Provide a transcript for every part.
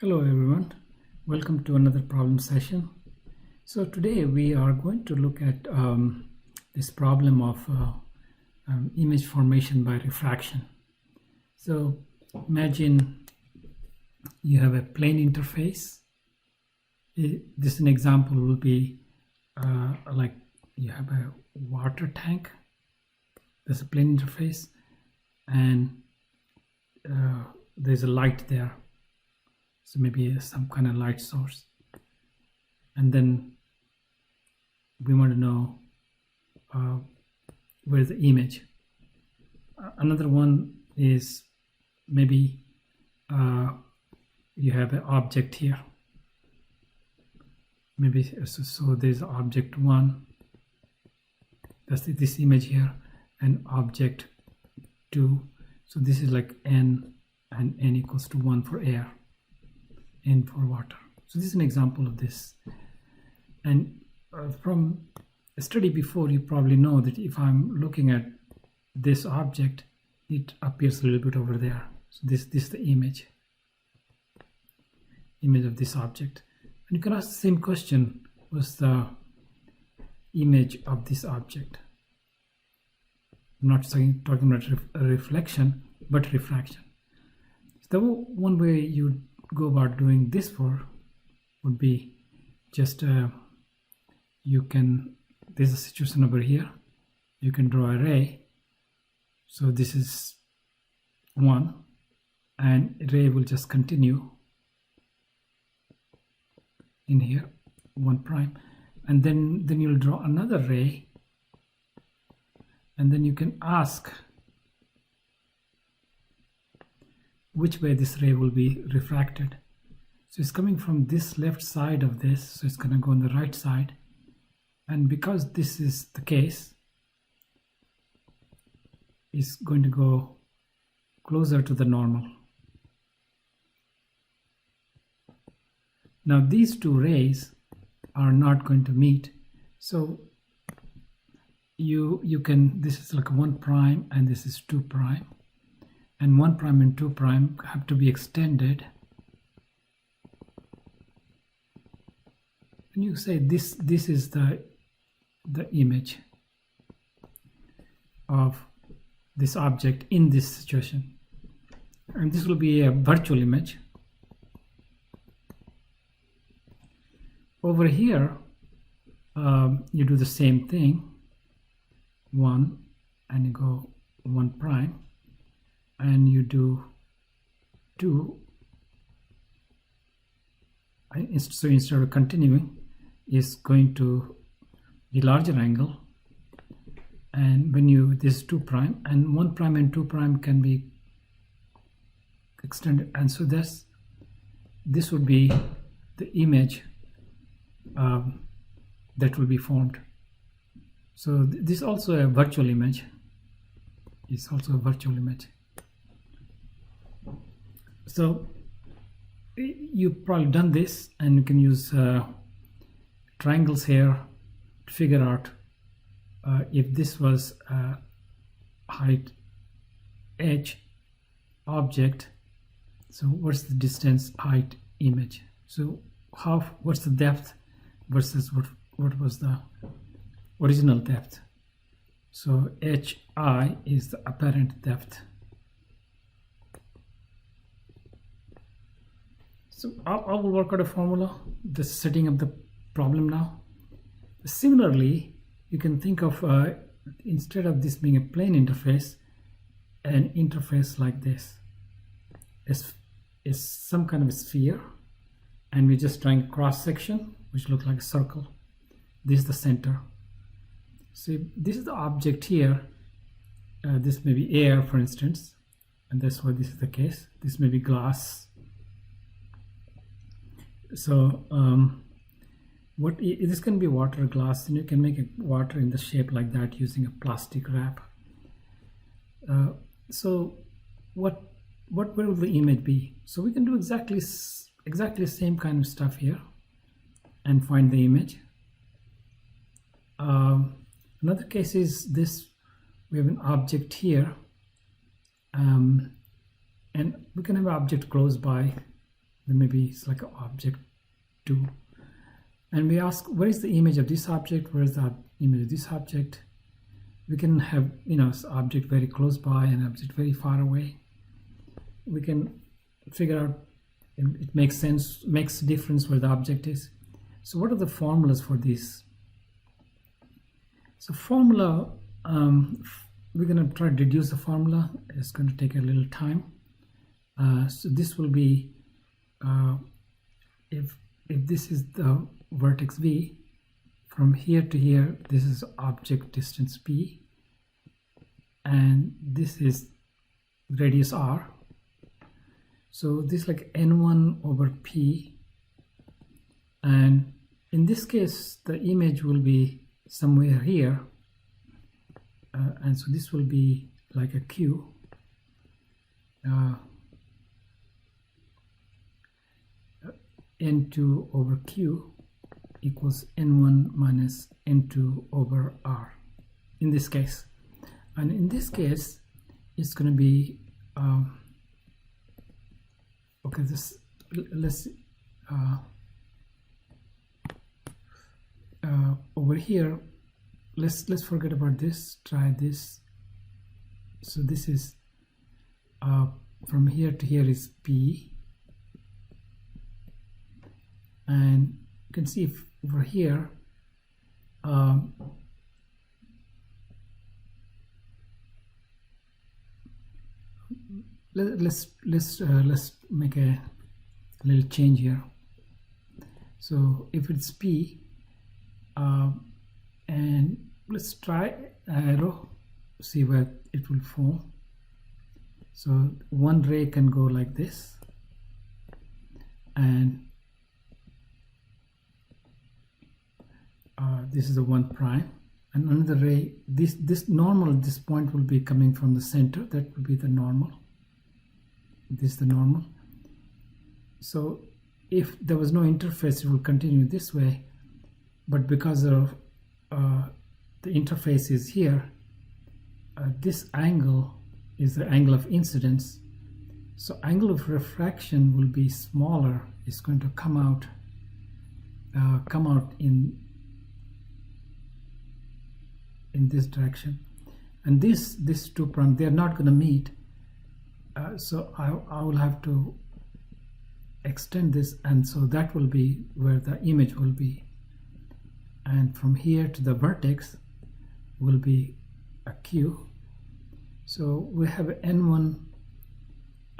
Hello everyone, welcome to another problem session. So today we are going to look at this problem of image formation by refraction. So imagine you have a plane interface. This an example will be like you have a water tank. There's a plane interface and there's a light there. So maybe some kind of light source. And then we want to know where's the image. Another one is maybe you have an object here. Maybe so there's object 1. That's this image here, and object 2. So this is like n, and n equals to 1 for air. N for water. So this is an example of this. And from a study before, you probably know that if I'm looking at this object, it appears a little bit over there. So this is the image of this object. And you can ask the same question, what's the image of this object? I'm not talking about reflection, but refraction. So the one way you go about doing this for would be just you can, there's a situation over here, you can draw a ray. So this is 1 and ray will just continue in here, 1 prime, and then you'll draw another ray, and then you can ask which way this ray will be refracted. So it's coming from this left side of this, so it's going to go on the right side. And because this is the case, it's going to go closer to the normal. Now these two rays are not going to meet, so you can, this is like 1 prime and this is 2 prime. And 1 prime and 2 prime have to be extended. And you say this is the image of this object in this situation. And this will be a virtual image. Over here, you do the same thing. 1 and you go 1 prime. And you do 2, so instead of continuing, is going to be larger angle, and when you, this is 2 prime, and 1 prime and 2 prime can be extended, and so this would be the image that will be formed. So this is also a virtual image. It's also a virtual image. So you've probably done this, and you can use triangles here to figure out if this was height h object, so what's the distance height image. So what's the depth versus what was the original depth. So hi is the apparent depth. So I will work out a formula, just setting up the problem now. Similarly, you can think of, instead of this being a plane interface, an interface like this. Is some kind of a sphere, and we're just drawing a cross section, which looks like a circle. This is the center. So this is the object here. This may be air, for instance, and that's why this is the case. This may be glass. So this can be water or glass, and you can make water in the shape like that using a plastic wrap. So where will the image be? So we can do exactly the same kind of stuff here and find the image. Another case is this: we have an object here, and we can have an object close by. then maybe it's like an object 2. And we ask, where is the image of this object? Where is the image of this object? We can have, object very close by and object very far away. We can figure out, it makes sense, makes a difference where the object is. So what are the formulas for this? So formula, we're going to try to deduce the formula. It's going to take a little time. So this will be, if this is the vertex V, from here to here, this is object distance P, and this is radius R. So this is like N1 over P, and in this case, the image will be somewhere here, and so this will be like a Q. N2 over Q equals N1 minus N2 over R in this case. And in this case, it's going to be, okay, let's, over here, let's forget about this, try this. So this is, from here to here is P. And you can see if over here, let's make a little change here. So if it's P, and let's try arrow, see where it will fall. So one ray can go like this, and this is the 1 prime, and another ray, this normal at this point will be coming from the center. That will be the normal. This is the normal. So if there was no interface, it will continue this way, but because of the interface is here, this angle is the angle of incidence. So angle of refraction will be smaller. It's going to come out in this direction, and this 2 prime, they're not going to meet, so I will have to extend this, and so that will be where the image will be, and from here to the vertex will be a Q. So we have N1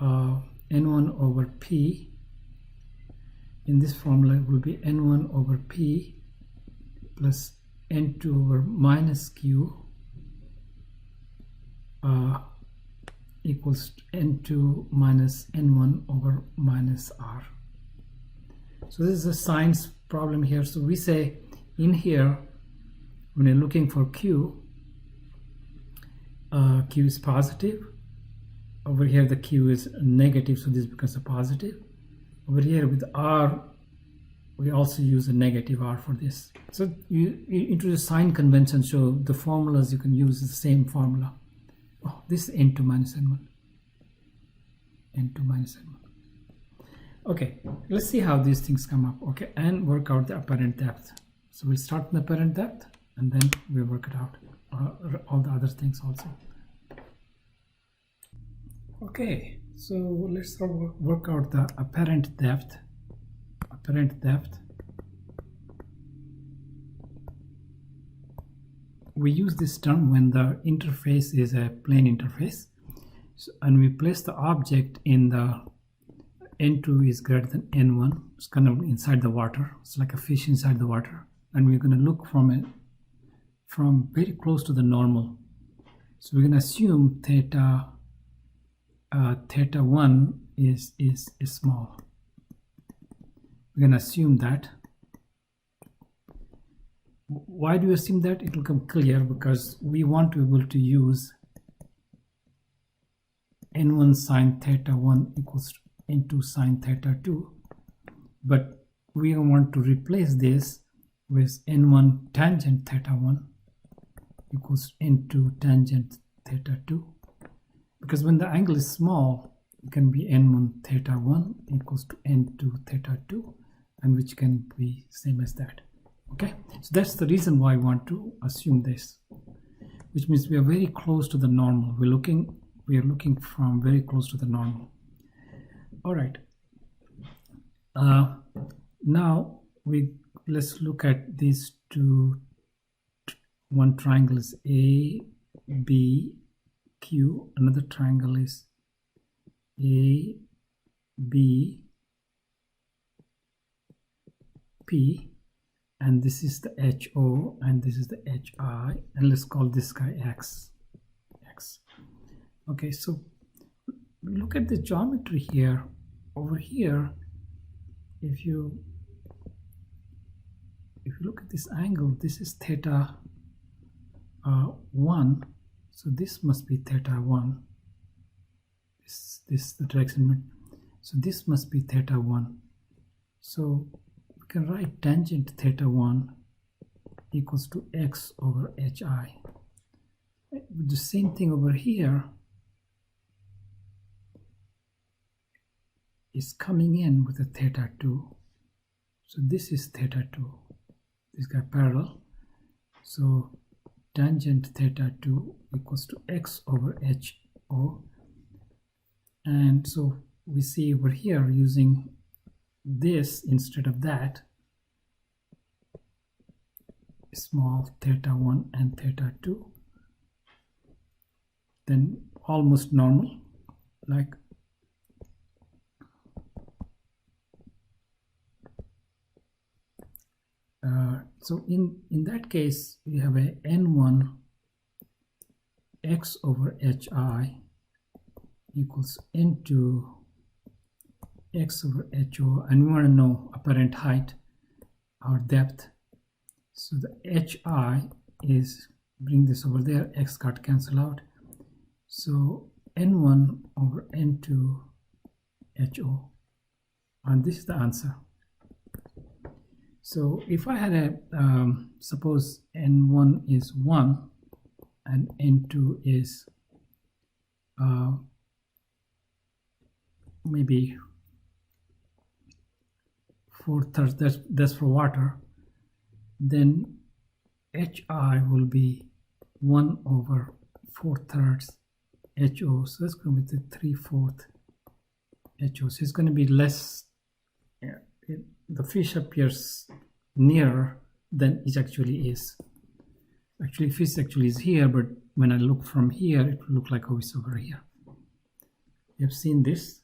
over P. In this formula it will be N1 over P plus N2 over minus Q equals N2 minus N1 over minus R. So this is a science problem here. So we say in here, when you're looking for Q, Q is positive. Over here the Q is negative, so this becomes a positive. Over here with R, we also use a negative R for this. So you introduce sign convention, so the formulas you can use the same formula. Oh, this is N2 minus N1. N2 minus N1. Okay, let's see how these things come up. Okay, and work out the apparent depth. So we'll start with the apparent depth, and then we work it out. All the other things also. Okay, so let's work out the apparent depth. Apparent depth. We use this term when the interface is a plane interface, so, and we place the object in the N2 is greater than N1. It's kind of inside the water. It's like a fish inside the water, and we're going to look from very close to the normal. So we're going to assume theta 1 is small. We're going to assume that. Why do you assume that? It will come clear because we want to be able to use N1 sine theta 1 equals N2 sine theta 2, but we want to replace this with N1 tangent theta 1 equals N2 tangent theta 2, because when the angle is small, can be n1 theta 1 equals to n2 theta 2, and which can be same as that. Okay, so that's the reason why I want to assume this, which means we are very close to the normal. We are looking from very close to the normal. All right. Now let's look at these two. One triangle is A, B, Q. Another triangle is A, B, P, and this is the HO, and this is the HI, and let's call this guy X. Okay, so look at the geometry here. Over here, if you look at this angle, this is theta 1, so this must be theta 1. This is the direction, so this must be theta 1. So we can write tangent theta 1 equals to x over hi. The same thing over here is coming in with a theta 2. So this is theta 2. These guys parallel. So tangent theta 2 equals to x over ho. And so we see over here, using this instead of that, small theta 1 and theta 2, then almost normal, like so in that case we have a n1 x over hi equals n2 x over ho, and we want to know apparent height or depth. So the hi is, bring this over there, x got cancelled out, so n1 over n2 ho, and this is the answer. So if I had a suppose n1 is 1 and n2 is maybe 4/3, that's for water, then hi will be 1 over 4/3 ho, so that's going to be the 3/4 ho. So it's going to be less, the fish appears nearer than it actually is. Actually, fish actually is here, but when I look from here, it will look like, oh, it's over here. You have seen this.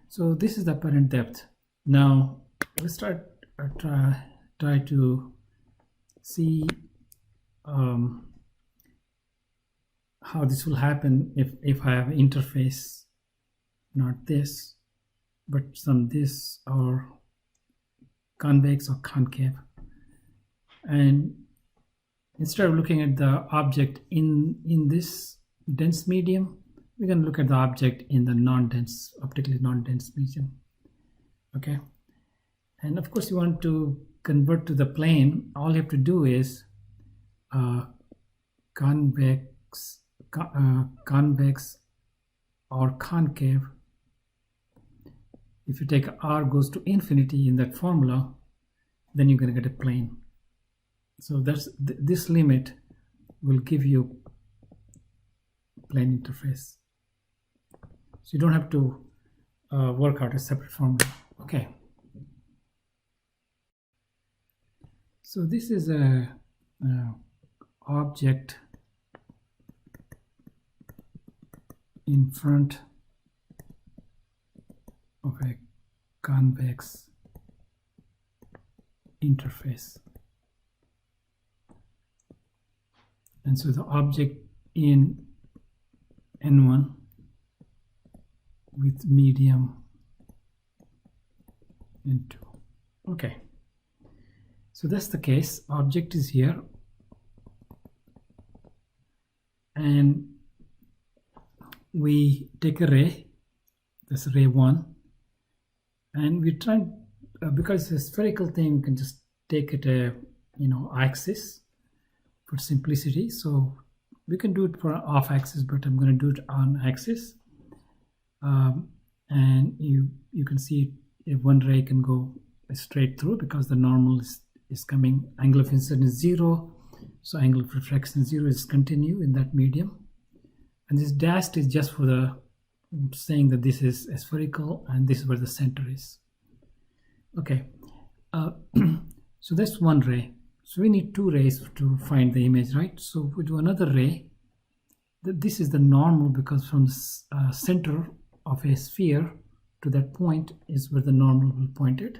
So this is the apparent depth. Now let's try to see how this will happen if I have an interface, not this, but some this, or convex or concave. And instead of looking at the object in this dense medium, we're going to look at the object in the non-dense, optically non-dense medium. Okay, and of course you want to convert to the plane. All you have to do is convex or concave. If you take r goes to infinity in that formula, then you're going to get a plane. So that's this limit will give you plane interface. So you don't have to work out a separate formula. Okay. So this is a object in front of a convex interface, and so the object in n1 with medium n2. Okay, so that's the case. Object is here, and we take a ray, that's ray 1, and we try, because it's a spherical thing, we can just take it a axis for simplicity. So we can do it for off axis, but I'm going to do it on axis. and you can see if one ray can go straight through because the normal is coming, angle of incidence is 0, so angle of refraction 0 is continue in that medium. And this dashed is just for the saying that this is spherical and this is where the center is. Okay, so that's one ray. So we need two rays to find the image, right? So if we do another ray, this is the normal, because from the center of a sphere to that point is where the normal will point it.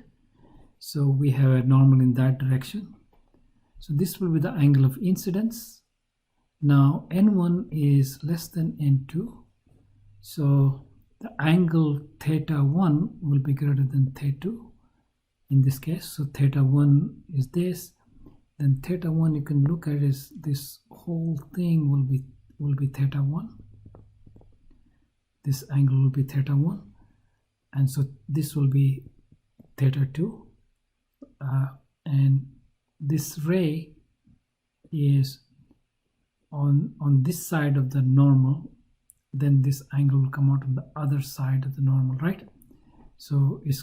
So we have a normal in that direction. So this will be the angle of incidence. Now n1 is less than n2. So the angle theta 1 will be greater than theta 2 in this case. So theta 1 is this. Then theta 1 you can look at is this whole thing will be theta 1. This angle will be theta 1. And so this will be theta 2. And this ray is on this side of the normal, then this angle will come out on the other side of the normal, right? So it's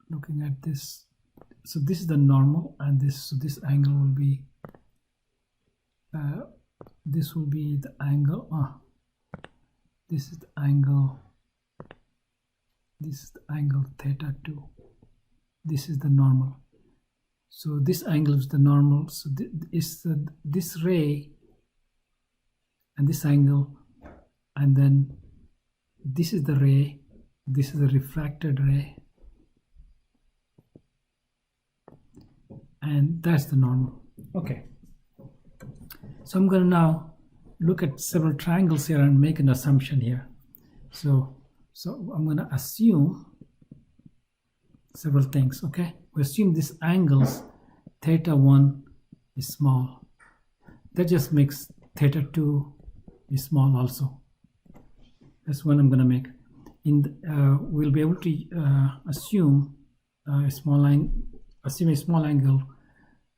looking at this, so this is the normal, and this angle will be this will be the angle. This is the angle. This is the angle theta 2. This is the normal. So this angle is the normal. So this ray and this angle, and then this is the ray. This is the refracted ray, and that's the normal. Okay. So I'm going to now look at several triangles here and make an assumption here. So I'm going to assume several things. Okay, we assume this angles theta 1 is small. That just makes theta 2 is small also. That's one I'm going to make. We'll be able to assume a small angle.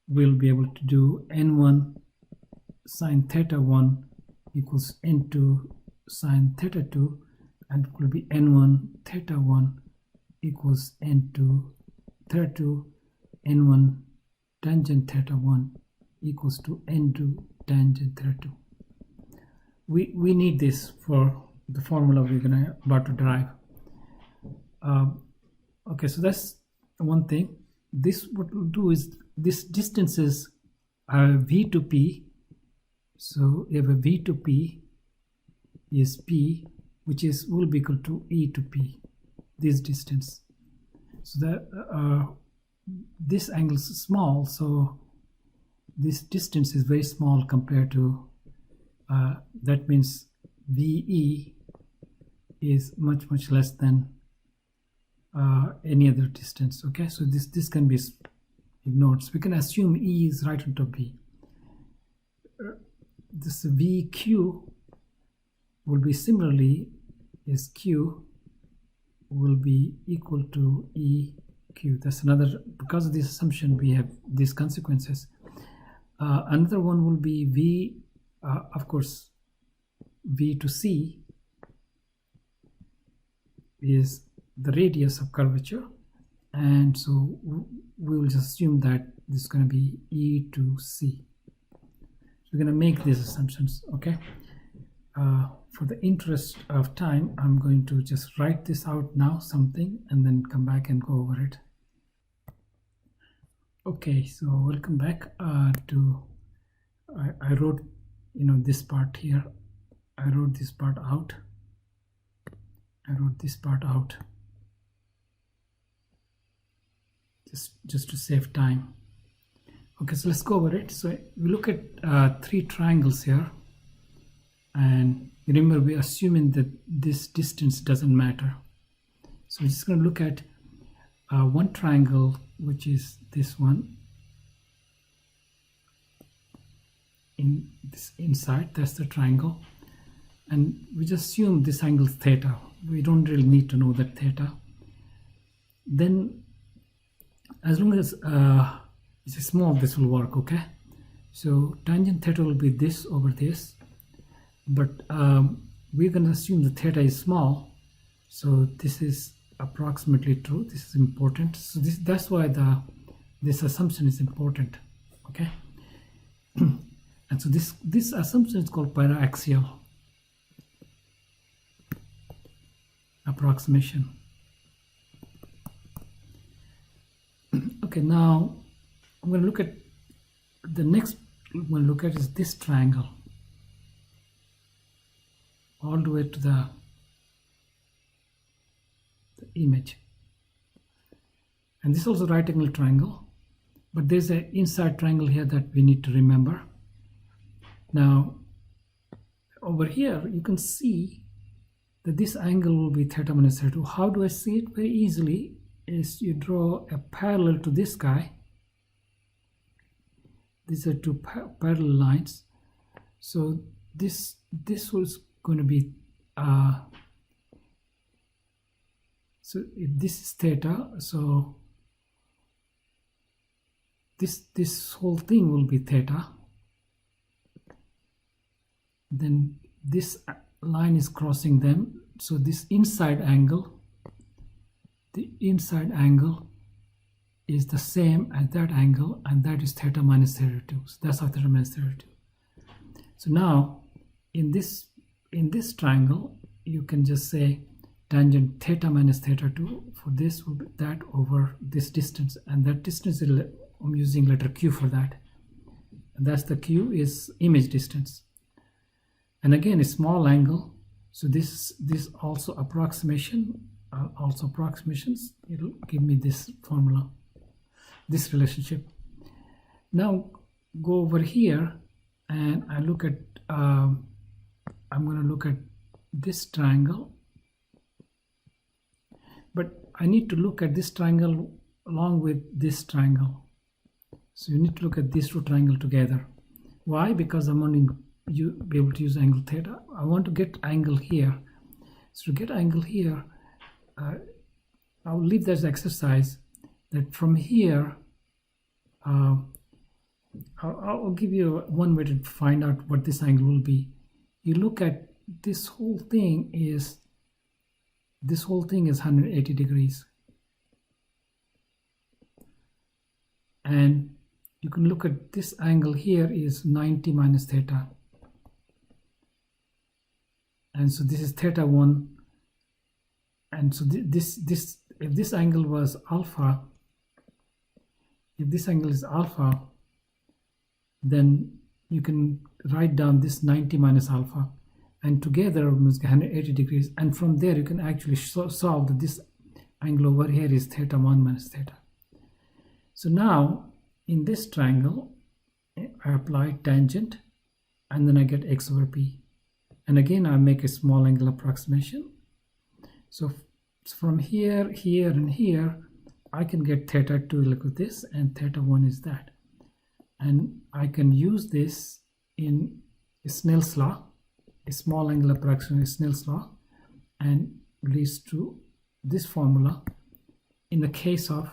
We'll be able to do n1 sine theta 1 equals n2 sine theta 2, and it will be n1 theta 1 equals n2 theta 2, n1 tangent theta 1 equals to n2 tangent theta 2. We need this for the formula we're about to derive. Okay, so that's one thing. This what we'll do is this distances are v to p. So if a v to p is p, which will be equal to e to p, this distance. So that this angle is small, so this distance is very small compared to that means VE is much less than any other distance. Okay, so this can be ignored. So we can assume E is right on top of V. This VQ will be similarly is Q will be equal to EQ. That's another, because of this assumption we have these consequences. Another one will be V, of course, V to C is the radius of curvature, and so we will just assume that this is going to be E to C. So we're going to make these assumptions. Okay, for the interest of time, I'm going to just write this out now, something, and then come back and go over it. Okay, so welcome back to I wrote this part here. I wrote this part out. I wrote this part out just to save time. Okay, so let's go over it. So we look at three triangles here, and remember we're assuming that this distance doesn't matter. So we're just going to look at one triangle, which is this one. In this inside, that's the triangle, and we just assume this angle is theta. We don't really need to know that theta. Then as long as it's small, this will work. Okay, So tangent theta will be this over this, but we're going to assume the theta is small, so this is approximately true. This is important. So that's why this assumption is important. Okay. And so this assumption is called paraxial approximation. Okay, now I'm going to look at the next. I'm going to look at is this triangle all the way to the image, and this is also right angle triangle, but there's an inside triangle here that we need to remember. Now over here you can see that this angle will be theta minus theta 2. How do I see it? Very easily is you draw a parallel to this guy. These are two parallel lines. So this was going to be so if this is theta, so this whole thing will be theta. Then this line is crossing them, so this inside angle, the inside angle is the same as that angle, and that is theta minus theta 2. So that's how theta minus theta 2. So now in this triangle you can just say tangent theta minus theta 2 for this will be that over this distance, and that distance is, I'm using letter Q for that, and that's the Q is image distance. And again a small angle, so this also approximation, also approximations, it'll give me this formula, this relationship. Now go over here and I look at I'm going to look at this triangle, but I need to look at this triangle along with this triangle. So you need to look at these two triangles together. Why? Because I'm only be able to use angle theta. I want to get angle here. So to get angle here, I'll leave that as exercise, that from here I'll give you one way to find out what this angle will be. You look at this whole thing is 180 degrees, and you can look at this angle here is 90 minus theta, and so this is theta 1, and so this if this angle was alpha, if this angle is alpha, then you can write down this 90 minus alpha, and together we must get 180 degrees, and from there you can actually solve that this angle over here is theta 1 minus theta. So now in this triangle I apply tangent, and then I get x over p, and again I make a small angle approximation. So from here, here, and here I can get theta 2 look at this, and theta 1 is that, and I can use this in Snell's law, a small angle approximation, Snell's law, and leads to this formula in the case of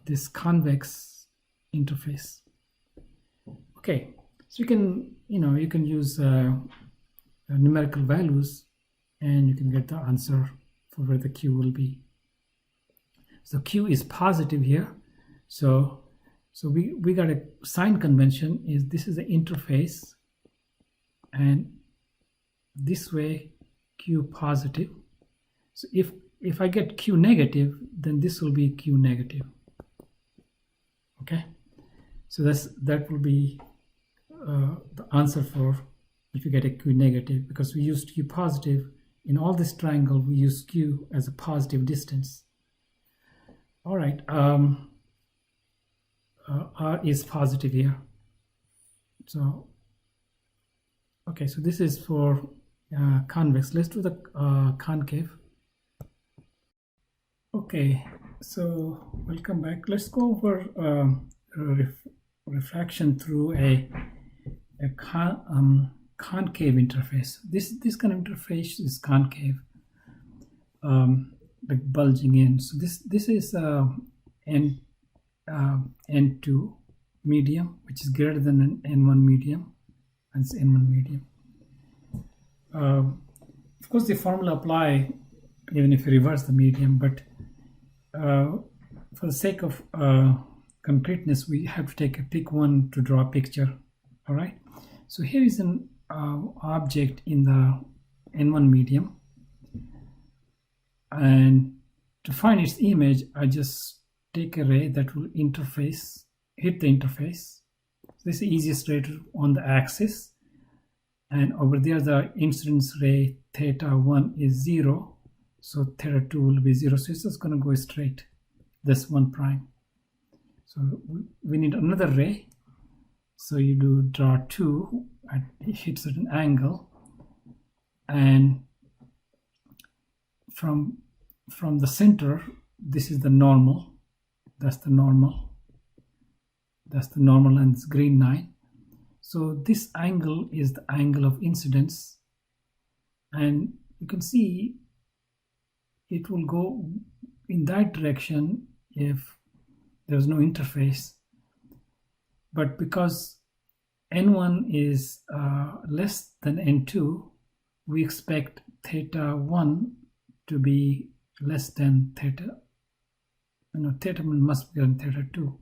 this convex interface. Okay, so you can use numerical values, and you can get the answer for where the Q will be. So Q is positive here. So we got a sign convention is this is the interface, and this way Q positive. So if I get Q negative, then this will be Q negative. Okay, so that will be the answer for if you get a Q negative, because we used Q positive in all this triangle. We use Q as a positive distance. All right. R is positive here. So okay, so this is for convex. Let's do the concave. Okay, so welcome back. Let's go over refraction through a concave interface. This kind of interface is concave, like bulging in. So this is and n2 medium, which is greater than an n1 medium, and it's n1 medium. Of course, the formula apply even if you reverse the medium, but for the sake of completeness, we have to pick one to draw a picture. All right. So here is an object in the n1 medium, and to find its image, I just take a ray that will hit the interface. So this is the easiest ray on the axis, and over there the incidence ray θ1 is 0, so θ2 will be 0. So it's just going to go straight, this 1 prime. So we need another ray. So you draw 2, and it hits at an angle, and from the center, this is the normal. That's the normal. That's the normal, and it's green line. So this angle is the angle of incidence, and you can see it will go in that direction if there's no interface. But because n1 is less than n2, we expect θ1 to be less than θ1 must be on θ2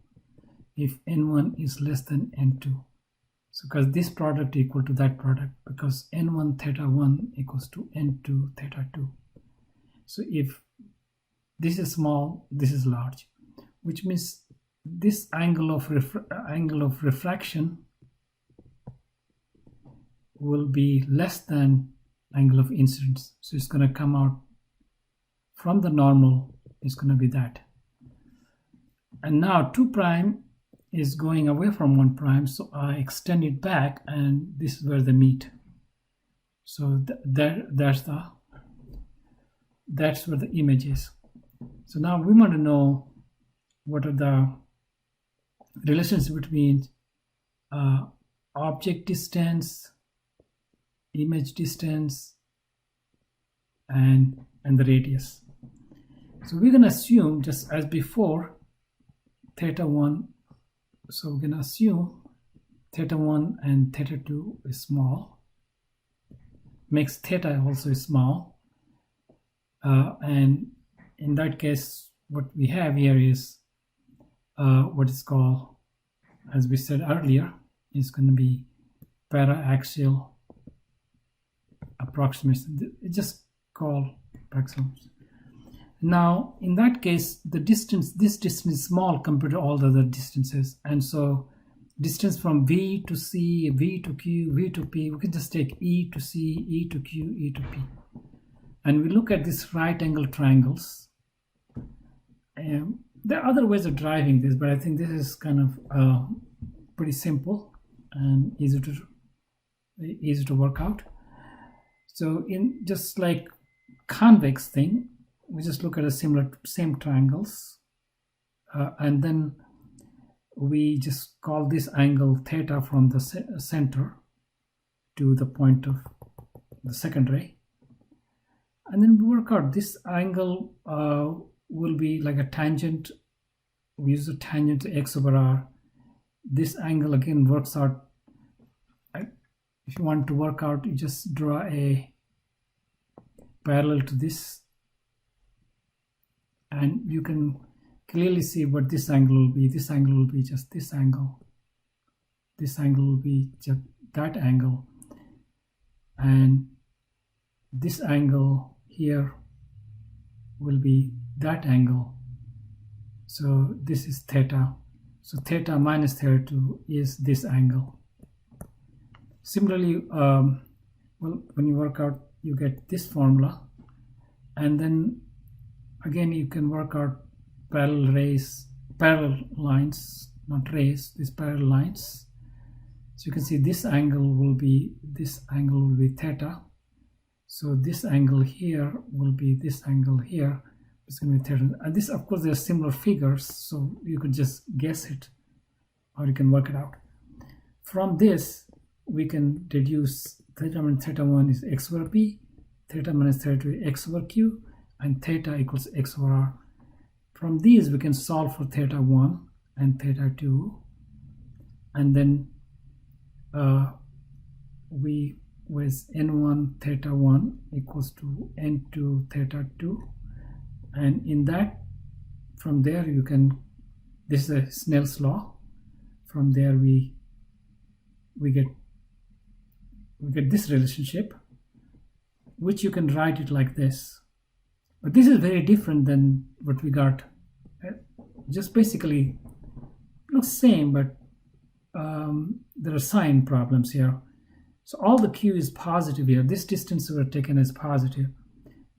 if n1 is less than n2. So because this product equal to that product, because n1 θ1 equals to n2 θ2. So if this is small, this is large, which means this angle of refraction will be less than angle of incidence. So it's going to come out from the normal, is going to be that. And now 2 prime is going away from 1 prime, so I extend it back, and this is where they meet. So that's where the image is. So now we want to know what are the relations between object distance, image distance, and the radius. So we're going to assume, just as before, θ1. So we're going to assume θ1 and θ2 is small, makes theta also small, and in that case, what we have here is what is called, as we said earlier, is going to be para-axial approximation. It's just called approximation. Now, in that case, this distance is small compared to all the other distances, and so distance from V to C, V to Q, V to P, we can just take E to C, E to Q, E to P, and we look at these right angle triangles. There are other ways of driving this, but I think this is kind of pretty simple and easy to work out. So in just like convex thing, we just look at a same triangles, and then we just call this angle theta from the center to the point of the second ray, and then we work out this angle will be like a tangent. We use a tangent to x over r. This angle again works out. If you want to work out, you just draw a parallel to this, and you can clearly see what this angle will be. This angle will be just this angle. This angle will be just that angle, and this angle here will be that angle. So this is theta. So theta minus θ2 is this angle. Similarly, well, when you work out, you get this formula, and then again you can work out parallel lines, not rays, these parallel lines. So you can see this angle will be theta. So this angle here will be this angle here. It's going to be theta. And this, of course, there are similar figures, so you could just guess it, or you can work it out. From this, we can deduce theta minus θ1 is x over p, theta minus θ2 is x over q, and theta equals x over r. From these, we can solve for θ1, and theta 2, and then we with n1 theta 1 equals to n2 theta 2, and in that, from there you can, this is a Snell's law, from there we get this relationship, which you can write it like this. But this is very different than what we got. Just basically not same, but there are sign problems here. So all the q is positive here. This distance were taken as positive.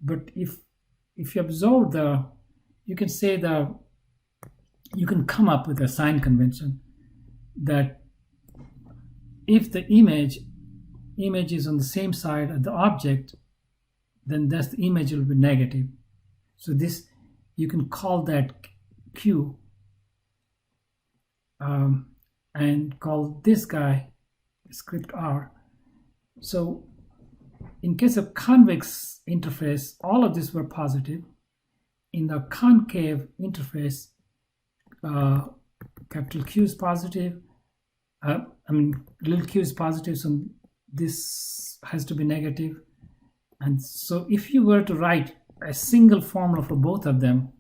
But if you observe you can say you can come up with a sign convention that if the image is on the same side of the object, then the image will be negative. So this, you can call that q, and call this guy script r. So in case of convex interface, all of these were positive. In the concave interface, capital Q is positive. Little q is positive, so this has to be negative. And so if you were to write a single formula for both of them,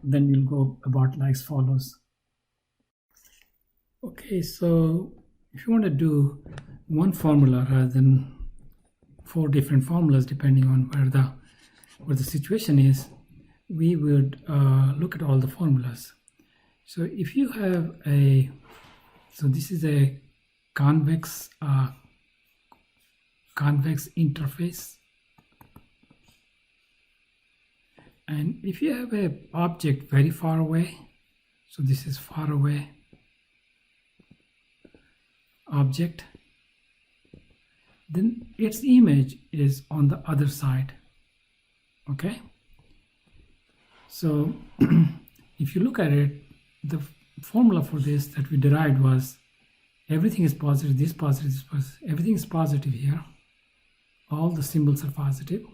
then you'll go about like follows. Okay, so if you want to do one formula rather than 4 different formulas depending on where the situation is, we would look at all the formulas. So if you have so this is a convex interface, and if you have a object very far away, so this is far away object, then its image is on the other side. Okay, so if you look at it, the formula for this that we derived was everything is positive, this positive, this positive, everything is positive here, all the symbols are positive.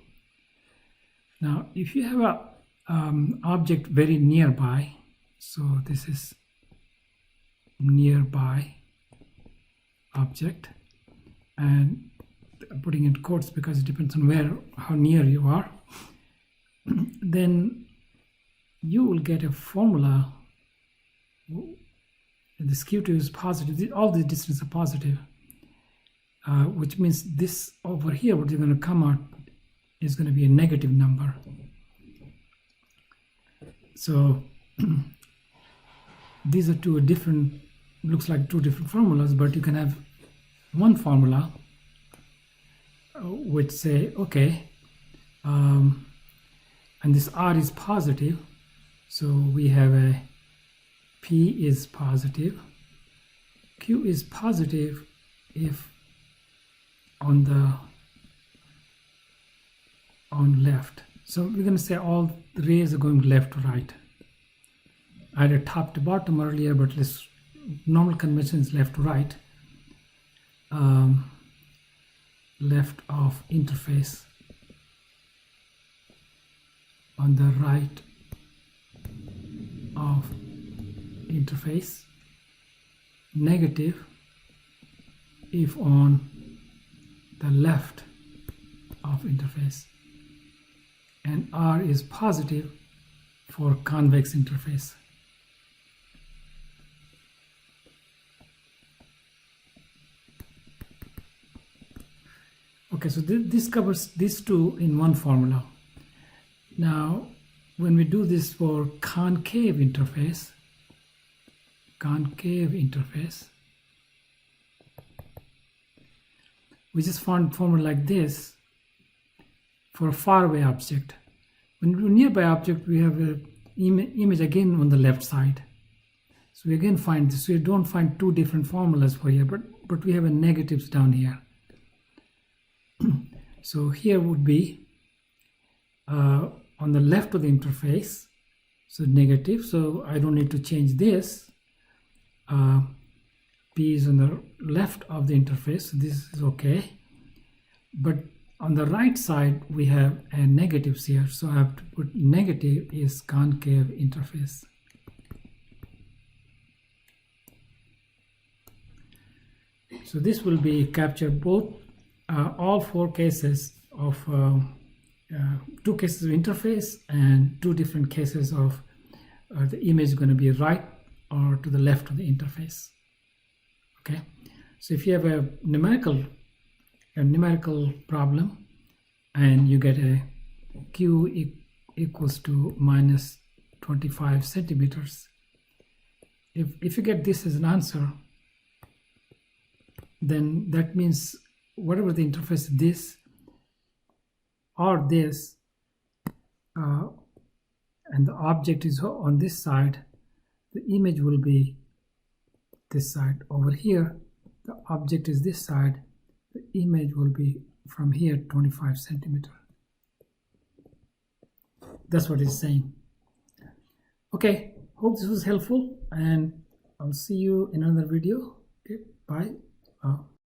Now if you have a object very nearby, so this is nearby object, and I'm putting in quotes because it depends on how near you are, then you will get a formula. This q2 is positive, all the distances are positive, which means this over here, what you're going to come out is going to be a negative number. So these are looks like 2 different formulas, but you can have one formula which say, okay, and this r is positive, so we have a p is positive, q is positive if on left. So we're going to say all the rays are going left to right, either top to bottom earlier, but normal convention is left to right. Left of interface, on the right of interface, negative if on the left of interface, and R is positive for convex interface. Okay, so this covers these 2 in one formula. Now when we do this for concave interface, we just found formula like this for a faraway object. When we do nearby object, we have an image again on the left side. So we again find this. So we don't find 2 different formulas for here, but we have a negatives down here. So here would be on the left of the interface, so negative, so I don't need to change this. P is on the left of the interface, so this is okay. But on the right side we have a negatives here, so I have to put negative is concave interface. So this will be capture both all four cases of 2 cases of interface and 2 different cases of the image is going to be right or to the left of the interface. Okay, so if you have a numerical problem and you get a q equals to minus 25 centimeters, if you get this as an answer, then that means whatever the interface, this or this, and the object is on this side, the image will be this side. Over here, the object is this side, the image will be from here 25 centimeter. That's what it's saying. Okay, hope this was helpful, and I'll see you in another video. Okay, bye.